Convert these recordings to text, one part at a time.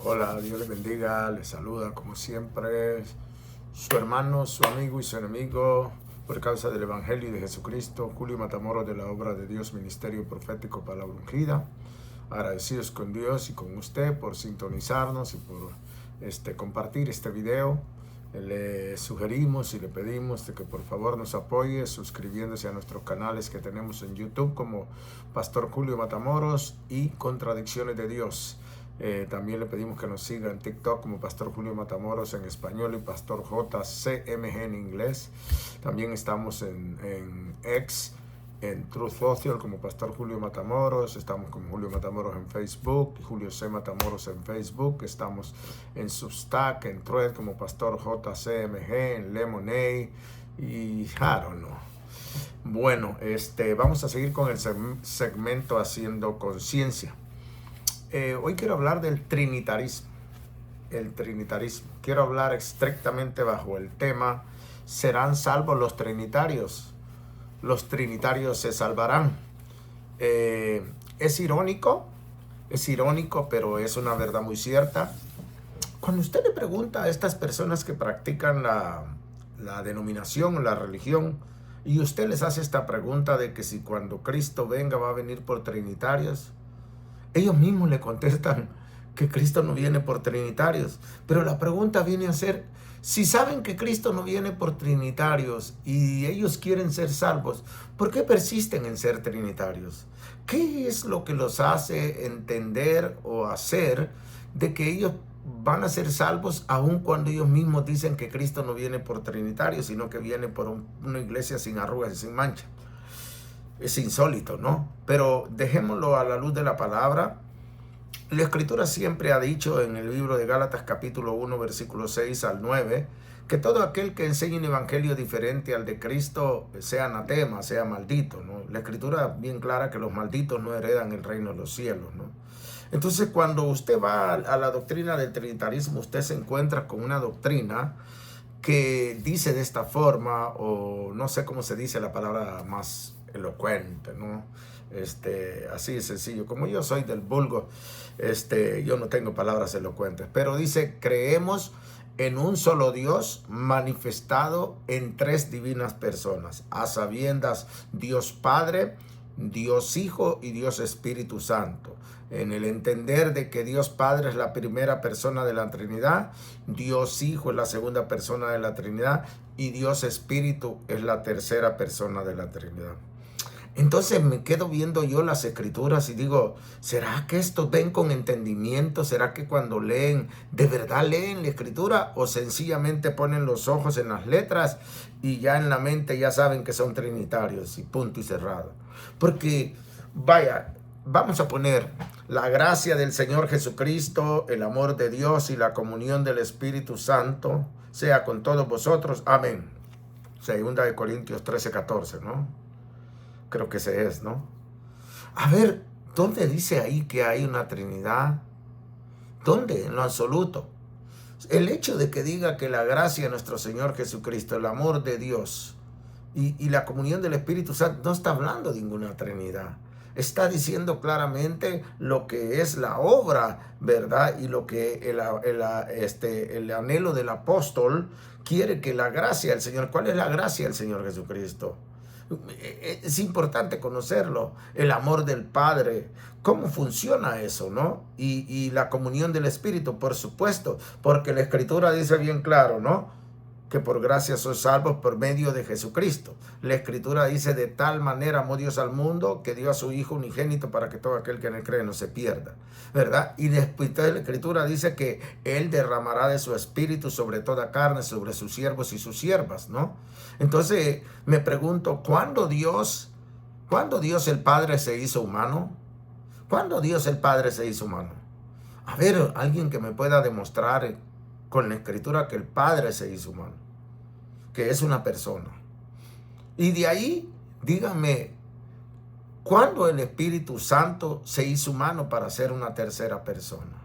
Hola, Dios les bendiga, les saluda como siempre su hermano, su amigo y su enemigo por causa del Evangelio de Jesucristo, Julio Matamoros, de la obra de Dios, Ministerio Profético Palabra Ungida. Agradecidos con Dios y con usted por sintonizarnos y por compartir este video. Le sugerimos y le pedimos de que por favor nos apoye suscribiéndose a nuestros canales que tenemos en YouTube como Pastor Julio Matamoros y Contradicciones de Dios. También le pedimos que nos siga en TikTok como Pastor Julio Matamoros en español y Pastor JCMG en inglés. También estamos en X, en Truth Social como Pastor Julio Matamoros. Estamos con Julio Matamoros en Facebook, Julio C. Matamoros en Facebook. Estamos en Substack, en Thread como Pastor JCMG, en Lemonade y I don't know. Bueno, vamos a seguir con el segmento Haciendo Conciencia. Hoy quiero hablar del trinitarismo. El trinitarismo. Quiero hablar estrictamente bajo el tema: ¿serán salvos los trinitarios? Los trinitarios se salvarán. Es irónico, pero es una verdad muy cierta. Cuando usted le pregunta a estas personas que practican la denominación o la religión, y usted les hace esta pregunta de que si cuando Cristo venga va a venir por trinitarios, ellos mismos le contestan que Cristo no viene por trinitarios. Pero la pregunta viene a ser: si saben que Cristo no viene por trinitarios y ellos quieren ser salvos, ¿por qué persisten en ser trinitarios? ¿Qué es lo que los hace entender o hacer de que ellos van a ser salvos aun cuando ellos mismos dicen que Cristo no viene por trinitarios, sino que viene por una iglesia sin arrugas y sin mancha? Es insólito, ¿no? Pero dejémoslo a la luz de la palabra. La Escritura siempre ha dicho en el libro de Gálatas capítulo 1 versículo 6 al 9 que todo aquel que enseñe un evangelio diferente al de Cristo sea anatema, sea maldito, ¿no? La Escritura es bien clara que los malditos no heredan el reino de los cielos, ¿no? Entonces, cuando usted va a la doctrina del trinitarismo, usted se encuentra con una doctrina que dice de esta forma, o no sé cómo se dice la palabra más elocuente, ¿no? Así de sencillo. Como yo soy del vulgo, yo no tengo palabras elocuentes, pero dice: creemos en un solo Dios manifestado en tres divinas personas, a sabiendas Dios Padre, Dios Hijo y Dios Espíritu Santo. En el entender de que Dios Padre es la primera persona de la Trinidad, Dios Hijo es la segunda persona de la Trinidad y Dios Espíritu es la tercera persona de la Trinidad. Entonces me quedo viendo yo las Escrituras y digo: ¿será que estos ven con entendimiento? ¿Será que cuando leen, de verdad leen la Escritura? ¿O sencillamente ponen los ojos en las letras y ya en la mente ya saben que son trinitarios y punto y cerrado? Porque, vaya, vamos a poner la gracia del Señor Jesucristo, el amor de Dios y la comunión del Espíritu Santo sea con todos vosotros. Amén. 2 Corintios 13:14, ¿no? Creo que ese es, ¿no? A ver, ¿dónde dice ahí que hay una Trinidad? ¿Dónde? En lo absoluto. El hecho de que diga que la gracia de nuestro Señor Jesucristo, el amor de Dios y la comunión del Espíritu Santo no está hablando de ninguna Trinidad. Está diciendo claramente lo que es la obra, ¿verdad? Y lo que el anhelo del apóstol quiere, que la gracia del Señor. ¿Cuál es la gracia del Señor Jesucristo? Es importante conocerlo. El amor del Padre, cómo funciona eso, ¿no? Y la comunión del Espíritu, por supuesto, porque la Escritura dice bien claro, ¿no? Que por gracia sois salvos por medio de Jesucristo. La Escritura dice: de tal manera amó Dios al mundo que dio a su Hijo unigénito para que todo aquel que en él cree no se pierda, ¿verdad? Y después la Escritura dice que Él derramará de su Espíritu sobre toda carne, sobre sus siervos y sus siervas, ¿no? Entonces me pregunto: ¿cuándo Dios el Padre se hizo humano? ¿Cuándo Dios el Padre se hizo humano? A ver, alguien que me pueda demostrar con la Escritura que el Padre se hizo humano, que es una persona. Y de ahí, díganme, ¿cuándo el Espíritu Santo se hizo humano para ser una tercera persona?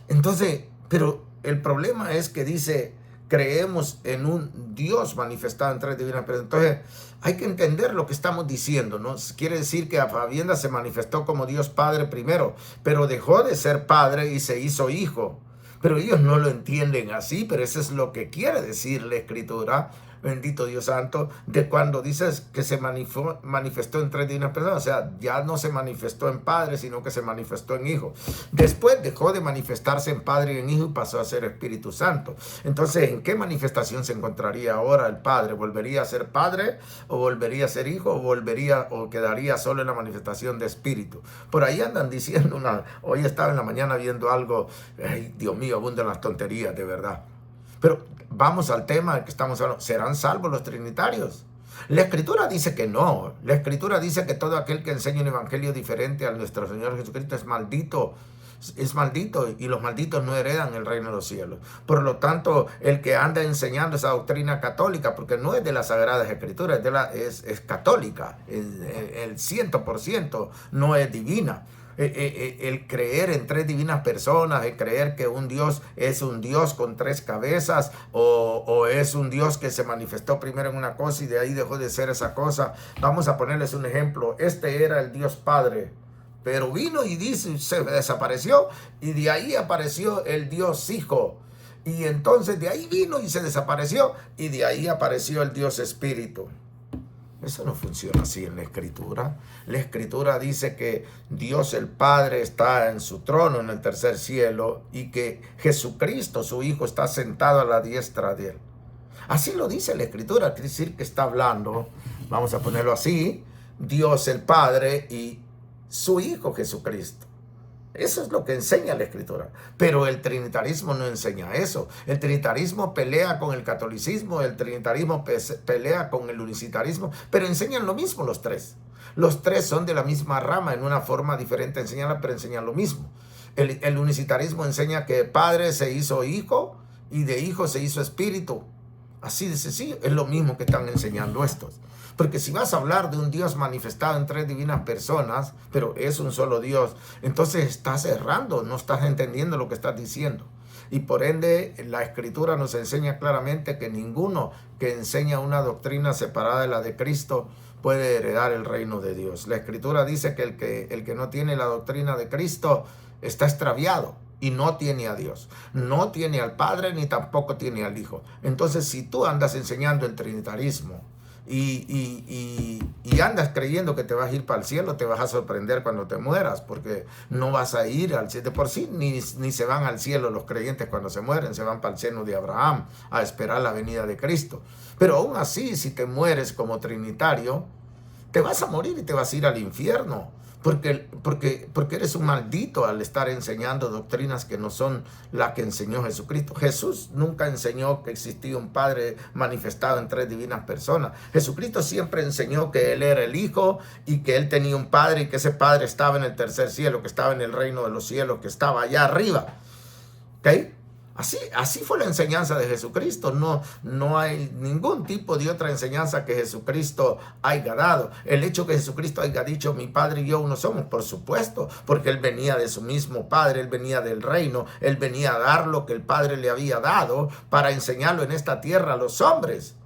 Entonces, pero el problema es que dice creemos en un Dios manifestado en tres divinas personas. Entonces, hay que entender lo que estamos diciendo, ¿no? Quiere decir que Fabienda se manifestó como Dios Padre primero, pero dejó de ser Padre y se hizo Hijo. Pero ellos no lo entienden así, pero eso es lo que quiere decir la Escritura, bendito Dios santo, de cuando dices que se manifestó en tres divinas personas. O sea, ya no se manifestó en Padre, sino que se manifestó en Hijo. Después dejó de manifestarse en Padre y en Hijo y pasó a ser Espíritu Santo. Entonces, ¿en qué manifestación se encontraría ahora el Padre? ¿Volvería a ser Padre o volvería a ser Hijo o quedaría solo en la manifestación de Espíritu? Por ahí andan diciendo hoy estaba en la mañana viendo algo, ay, Dios mío, abundan las tonterías, de verdad. Pero vamos al tema del que estamos hablando. ¿Serán salvos los trinitarios? La Escritura dice que no. La Escritura dice que todo aquel que enseña un evangelio diferente a nuestro Señor Jesucristo es maldito. Es maldito, y los malditos no heredan el reino de los cielos. Por lo tanto, el que anda enseñando esa doctrina católica, porque no es de las Sagradas Escrituras, es católica, el 100% no es divina. El creer en tres divinas personas, el creer que un Dios es un Dios con tres cabezas o es un Dios que se manifestó primero en una cosa y de ahí dejó de ser esa cosa. Vamos a ponerles un ejemplo. Este era el Dios Padre, pero vino y se desapareció, y de ahí apareció el Dios Hijo. Y entonces de ahí vino y se desapareció, y de ahí apareció el Dios Espíritu. Eso no funciona así en la Escritura. La Escritura dice que Dios el Padre está en su trono en el tercer cielo y que Jesucristo, su Hijo, está sentado a la diestra de él. Así lo dice la Escritura, quiere decir que está hablando, vamos a ponerlo así, Dios el Padre y su Hijo Jesucristo. Eso es lo que enseña la Escritura. Pero el trinitarismo no enseña eso. El trinitarismo pelea con el catolicismo, el trinitarismo pelea con el unicitarismo, pero enseñan lo mismo los tres. Los tres son de la misma rama, en una forma diferente enseñarla, pero enseñan lo mismo. El unicitarismo enseña que Padre se hizo Hijo y de Hijo se hizo Espíritu. Así de sencillo, es lo mismo que están enseñando estos. Porque si vas a hablar de un Dios manifestado en tres divinas personas, pero es un solo Dios, entonces estás errando, no estás entendiendo lo que estás diciendo. Y por ende, la Escritura nos enseña claramente que ninguno que enseña una doctrina separada de la de Cristo puede heredar el reino de Dios. La Escritura dice que el que no tiene la doctrina de Cristo está extraviado y no tiene a Dios. No tiene al Padre ni tampoco tiene al Hijo. Entonces, si tú andas enseñando el trinitarismo y andas creyendo que te vas a ir para el cielo, te vas a sorprender cuando te mueras, porque no vas a ir al cielo. De por sí ni se van al cielo los creyentes cuando se mueren, se van para el seno de Abraham a esperar la venida de Cristo. Pero aún así, si te mueres como trinitario, te vas a morir y te vas a ir al infierno. Porque eres un maldito al estar enseñando doctrinas que no son las que enseñó Jesucristo. Jesús nunca enseñó que existía un Padre manifestado en tres divinas personas. Jesucristo siempre enseñó que Él era el Hijo y que Él tenía un Padre y que ese Padre estaba en el tercer cielo, que estaba en el reino de los cielos, que estaba allá arriba. ¿Ok? Así fue la enseñanza de Jesucristo. No hay ningún tipo de otra enseñanza que Jesucristo haya dado. El hecho que Jesucristo haya dicho, mi Padre y yo uno somos, por supuesto, porque Él venía de su mismo Padre, Él venía del reino, Él venía a dar lo que el Padre le había dado para enseñarlo en esta tierra a los hombres.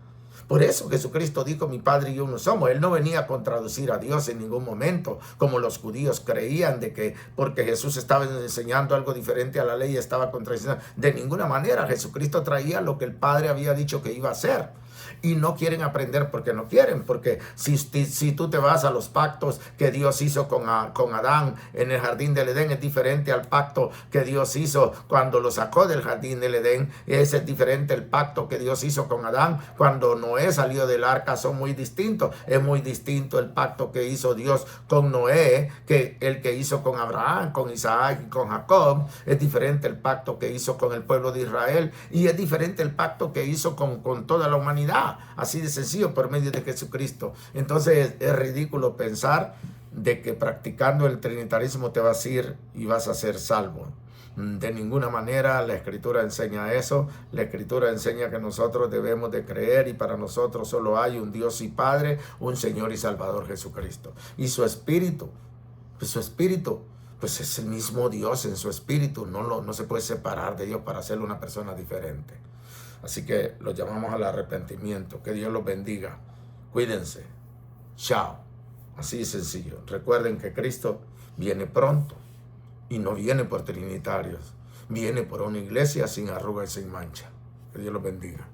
Por eso Jesucristo dijo, mi Padre y yo uno somos. Él no venía a contradecir a Dios en ningún momento, como los judíos creían de que porque Jesús estaba enseñando algo diferente a la ley, estaba contradiciendo. De ninguna manera, Jesucristo traía lo que el Padre había dicho que iba a hacer. Y no quieren aprender porque no quieren, porque si tú te vas a los pactos que Dios hizo con Adán en el jardín del Edén, es diferente al pacto que Dios hizo cuando lo sacó del jardín del Edén. Ese es diferente el pacto que Dios hizo con Adán cuando Noé salió del arca, son muy distintos. Es muy distinto el pacto que hizo Dios con Noé que el que hizo con Abraham, con Isaac y con Jacob. Es diferente el pacto que hizo con el pueblo de Israel y es diferente el pacto que hizo con toda la humanidad. Así de sencillo, por medio de Jesucristo. Entonces es ridículo pensar de que practicando el trinitarismo te vas a ir y vas a ser salvo. De ninguna manera la Escritura enseña eso. La Escritura enseña que nosotros debemos de creer y para nosotros solo hay un Dios y Padre, un Señor y Salvador Jesucristo. Y su Espíritu, pues es el mismo Dios en su Espíritu. No se puede separar de Dios para hacerlo una persona diferente. Así que los llamamos al arrepentimiento. Que Dios los bendiga. Cuídense. Chao. Así de sencillo. Recuerden que Cristo viene pronto y no viene por trinitarios. Viene por una iglesia sin arruga y sin mancha. Que Dios los bendiga.